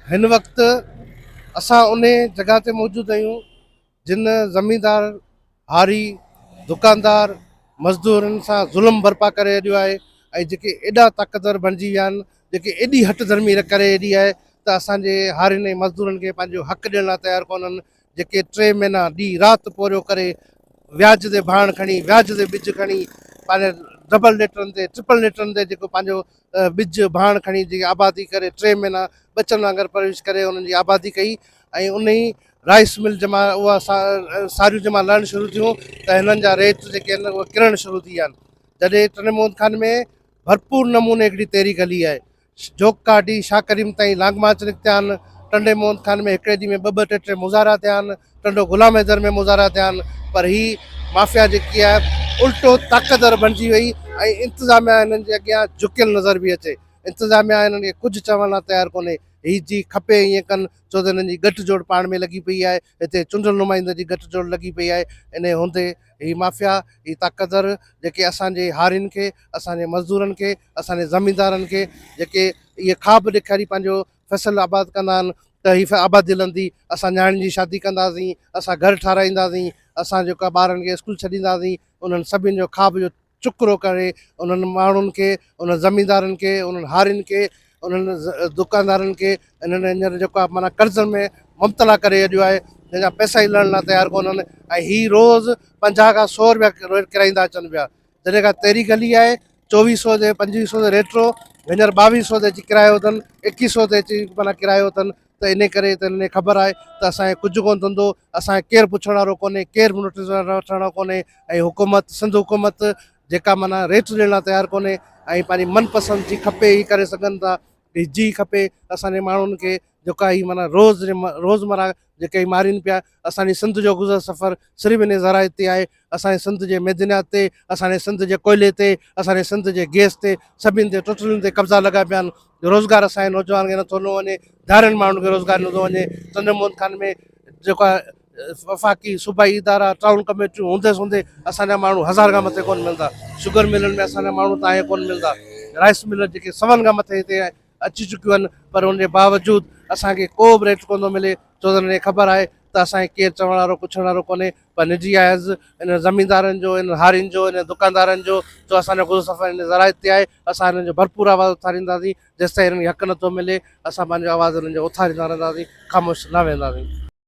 हिन वक्त असां उन जगह ते मौजूद आहियूं जिन ज़मींदार, हारी, दुकानदार, मज़दूरनि सां ज़ुल्म बर्पा करे अॼु आहे ऐं जेके एॾा ताक़तवर बणिजी विया आहिनि, जेके एॾी हट धर्मी करे एॾी आहे त असांजे हारियुनि ऐं मज़दूरनि खे पंहिंजो हक़ ॾियण लाइ तयारु कोन्हनि। जेके 3 महीना ॾींहुं राति पोरियो करे व्याज ते भाण खणी, व्याज ते ॿिज खणी, पंहिंजे डबल लेटरनि ते, ट्रिपल लेटरनि ते जेको पंहिंजो ॿिज भाण खणी जेकी आबादी करे 3 महीना बचनि वांगुरु परवरिश करे उन्हनि जी आबादी कई ऐं उन ई राइस मिल जमा उहा सारियूं जमा लहणु शुरू थियूं त हिननि जा रेट जेके आहिनि उहे किरणु शुरू थी विया आहिनि। जॾहिं टनमोहन खान में भरपूर नमूने हिकिड़ी तेरी गली आहे, जोक काडी शाह करीम ताईं लांग मार्च निकिता आहिनि। टंडे मोहन खान में हिकिड़े ॾींहं में 2-2 3-3 मुज़ाहरा थिया आहिनि, टंडो गुलाम हैदर में मुज़ाहरा थिया आहिनि। पर ही माफ़िया जेकी आहे उल्टो ताक़तवर बणिजी वई ऐं इंतिज़ामिया हिननि जे अॻियां झुकियल नज़र बि अचे। इंतिज़ामिया हिननि खे कुझु चवण लाइ तयारु कोन्हे। ही जी खपे ईअं कनि छो त हिननि जी गठजोड़ पाण में लॻी पई आहे, हिते चूंडियल नुमाइंदे जी गठजोड़ लॻी पई आहे। इन हूंदे ही माफ़िया, ही ताक़तवर जेके असांजे हारियुनि खे, असांजे मज़दूरनि खे, असांजे ज़मींदारनि खे जेके इहे ख़्वाब ॾेखारी पंहिंजो फ़सुलु आबाद कंदा आहिनि त हीअ आबादी हलंदी, असां नियाणियुनि जी शादी कंदासीं, असां घर ठाराईंदासीं, असां जेका ॿारनि खे स्कूल छॾींदासीं, उन्हनि सभिनि जो ख़्वाब जो चुकरो करे उन्हनि माण्हुनि खे, उन्हनि ज़मींदारनि खे, उन्हनि हारियुनि खे, उन्हनि दुकानदारनि खे इन्हनि हींअर जेको आहे माना कर्ज़नि में मुबतला करे अॼु आहे, जंहिंजा पैसा ई लहण लाइ तयारु कोन्हनि। ऐं हीअ रोज़ु 50 खां 100 रुपया किराईंदा अचनि पिया। जॾहिं खां तेरी गली आहे 2400 ते 2500 ते रेट्रो, हींअर 2200 ते अची किरायो अथनि, 2100 ते अची माना किरायो अथनि। त इन करे त हिन ख़बर आहे त असांखे कुझु कोन थींदो, असांखे केरु पुछण वारो कोन्हे, केरु नोटिस वठण वारो कोन्हे। ऐं हुकूमत, सिंध हुकूमत जेका माना रेट ॾियण लाइ तयारु कोन्हे ऐं पंहिंजी मनपसंदि जी खपे ई करे सघनि था। जी खपे असांजे माण्हुनि खे जेका ही माना रोज़मर्रा जेके ही मारीनि पिया। असांजी सिंध जो गुज़र सफ़र सिर्फ़ु इन ज़राइत ते आहे, असांजे सिंध जे मैदनियात ते, असांजे सिंध जे कोयले ते, असांजे सिंध जे गैस ते, सभिनि ते टोटलियुनि ते कब्ज़ा लॻा पिया आहिनि। रोज़गार असांजे नौजवान खे नथो ॾिनो वञे, धारियुनि माण्हुनि खे रोज़गार नथो वञे। चंद्रमोहन खान में जेको आहे वफ़ाक़ी सूबाई इदारा, टाउन कमेटियूं हूंदे असांजा माण्हू 1000 खां मथे कोन मिलंदा। शुगर मिलनि में असांजा माण्हू तव्हांखे कोन मिलंदा। राइस मिल जेके 100 खां मथे हिते अची चुकियूं आहिनि, पर उनजे बावजूदि असांखे को बि रेट कोन थो मिले छो त हिनखे ख़बर आहे त असांखे केरु चवण वारो पुछण वारो कोन्हे। पर निजी आयज़ इन ज़मींदारनि जो, इन हारियुनि जो, इन दुकानदारनि जो असांजो गुज़र सफ़र इन ज़राइत ते आहे। असां हिननि जो भरपूर आवाज़ उथारींदासीं। जेसिताईं हिननि खे हक़ नथो मिले असां पंहिंजो आवाज़ हिननि जो उथारींदा रहंदासीं, ख़ामोश न वेंदासीं।